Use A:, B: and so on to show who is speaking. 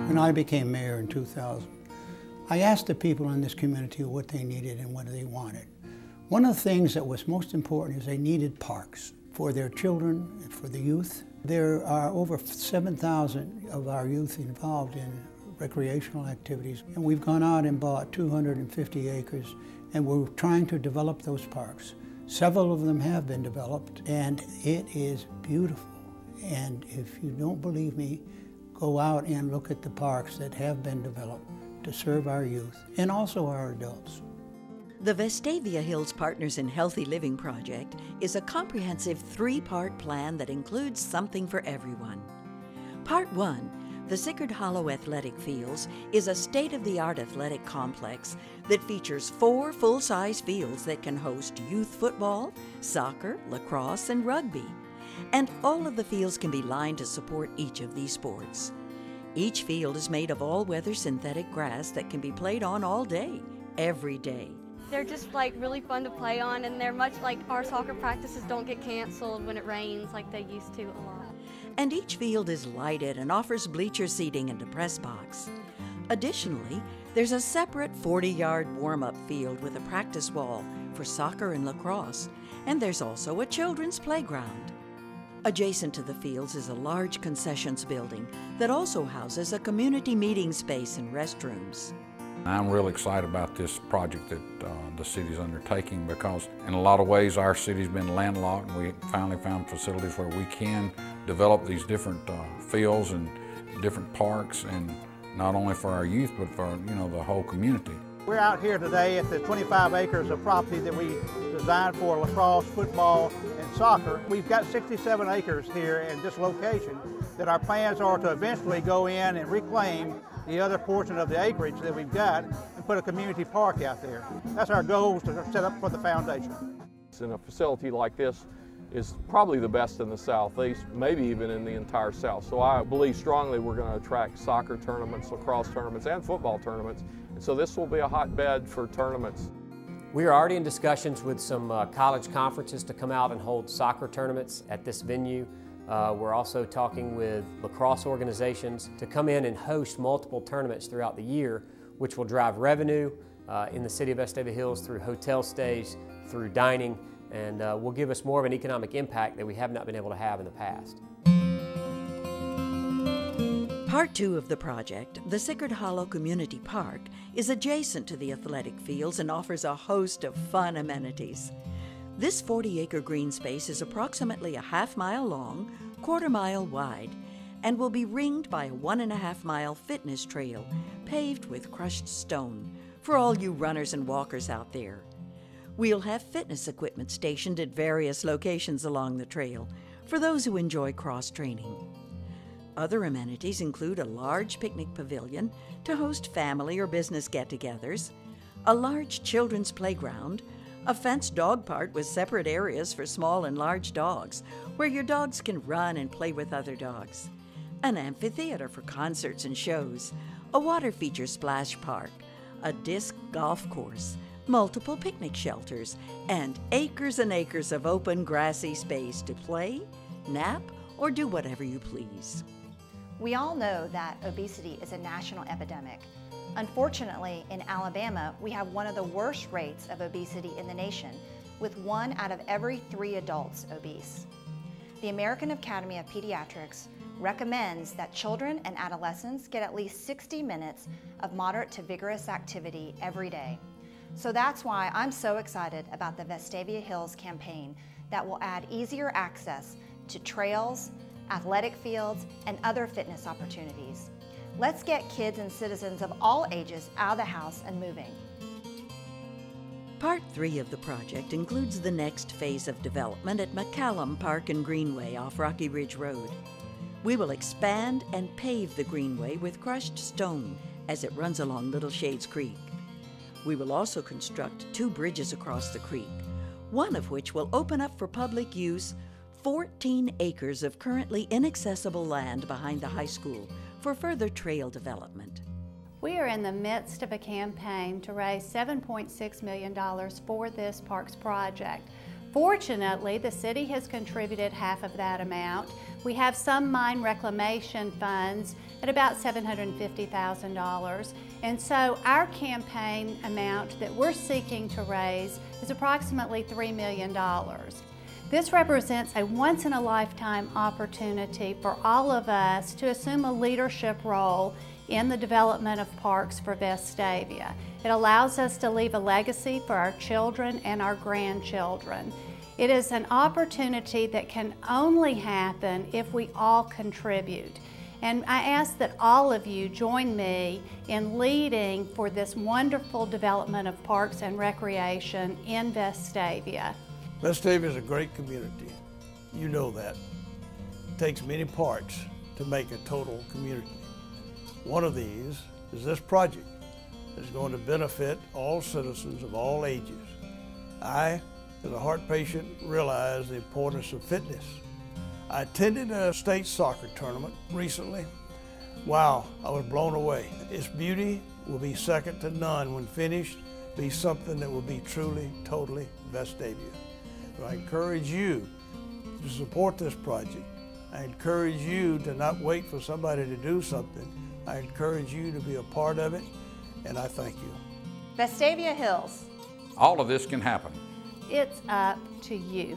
A: When I became mayor in 2000, I asked the people in this community what they needed and what they wanted. One of the things that was most important is they needed parks for their children and for the youth. There are over 7,000 of our youth involved in recreational activities, and we've gone out and bought 250 acres, and we're trying to develop those parks. Several of them have been developed, and it is beautiful. And if you don't believe me, go out and look at the parks that have been developed to serve our youth and also our adults.
B: The Vestavia Hills Partners in Healthy Living project is a comprehensive three-part plan that includes something for everyone. Part 1, the Sickard Hollow Athletic Fields, is a state-of-the-art athletic complex that features 4 full-size fields that can host youth football, soccer, lacrosse, and rugby. And all of the fields can be lined to support each of these sports. Each field is made of all-weather synthetic grass that can be played on all day, every day.
C: They're just like really fun to play on, and they're much like our soccer practices don't get canceled when it rains like they used to a lot.
B: And each field is lighted and offers bleacher seating and a press box. Additionally, there's a separate 40-yard warm-up field with a practice wall for soccer and lacrosse, and there's also a children's playground. Adjacent to the fields is a large concessions building that also houses a community meeting space and restrooms.
D: I'm really excited about this project that the city's undertaking, because in a lot of ways our city's been landlocked, and we finally found facilities where we can develop these different fields and different parks, and not only for our youth but for the whole community.
E: We're out here today at the 25 acres of property that we designed for lacrosse, football, and soccer. We've got 67 acres here in this location that our plans are to eventually go in and reclaim the other portion of the acreage that we've got and put a community park out there. That's our goal, to set up for the foundation.
F: And a facility like this is probably the best in the Southeast, maybe even in the entire South. So I believe strongly we're going to attract soccer tournaments, lacrosse tournaments, and football tournaments. And so this will be a hotbed for tournaments.
G: We are already in discussions with some college conferences to come out and hold soccer tournaments at this venue. We're also talking with lacrosse organizations to come in and host multiple tournaments throughout the year, which will drive revenue in the city of Vestavia Hills through hotel stays, through dining, and will give us more of an economic impact that we have not been able to have in the past.
B: Part 2 of the project, the Sickard Hollow Community Park, is adjacent to the athletic fields and offers a host of fun amenities. This 40-acre green space is approximately a half-mile long, quarter-mile wide, and will be ringed by a 1.5-mile fitness trail paved with crushed stone for all you runners and walkers out there. We'll have fitness equipment stationed at various locations along the trail for those who enjoy cross-training. Other amenities include a large picnic pavilion to host family or business get-togethers, a large children's playground, a fenced dog park with separate areas for small and large dogs where your dogs can run and play with other dogs, an amphitheater for concerts and shows, a water feature splash park, a disc golf course, multiple picnic shelters, and acres of open grassy space to play, nap, or do whatever you please.
H: We all know that obesity is a national epidemic. Unfortunately, in Alabama, we have one of the worst rates of obesity in the nation, with 1 out of every 3 adults obese. The American Academy of Pediatrics recommends that children and adolescents get at least 60 minutes of moderate to vigorous activity every day. So that's why I'm so excited about the Vestavia Hills campaign that will add easier access to trails, athletic fields, and other fitness opportunities. Let's get kids and citizens of all ages out of the house and moving.
B: Part 3 of the project includes the next phase of development at McCallum Park and Greenway off Rocky Ridge Road. We will expand and pave the greenway with crushed stone as it runs along Little Shades Creek. We will also construct 2 bridges across the creek, one of which will open up for public use 14 acres of currently inaccessible land behind the high school for further trail development.
I: We are in the midst of a campaign to raise $7.6 million for this parks project. Fortunately, the city has contributed half of that amount. We have some mine reclamation funds at about $750,000. And so our campaign amount that we're seeking to raise is approximately $3 million. This represents a once-in-a-lifetime opportunity for all of us to assume a leadership role in the development of parks for Vestavia. It allows us to leave a legacy for our children and our grandchildren. It is an opportunity that can only happen if we all contribute. And I ask that all of you join me in leading for this wonderful development of parks and recreation in Vestavia.
J: Vestavia is a great community. You know that. It takes many parts to make a total community. One of these is this project that's going to benefit all citizens of all ages. I, as a heart patient, realize the importance of fitness. I attended a state soccer tournament recently. Wow, I was blown away. Its beauty will be second to none when finished, be something that will be truly, totally Vestavia. So I encourage you to support this project. I encourage you to not wait for somebody to do something. I encourage you to be a part of it, and I thank you.
H: Vestavia Hills.
D: All of this can happen.
I: It's up to you.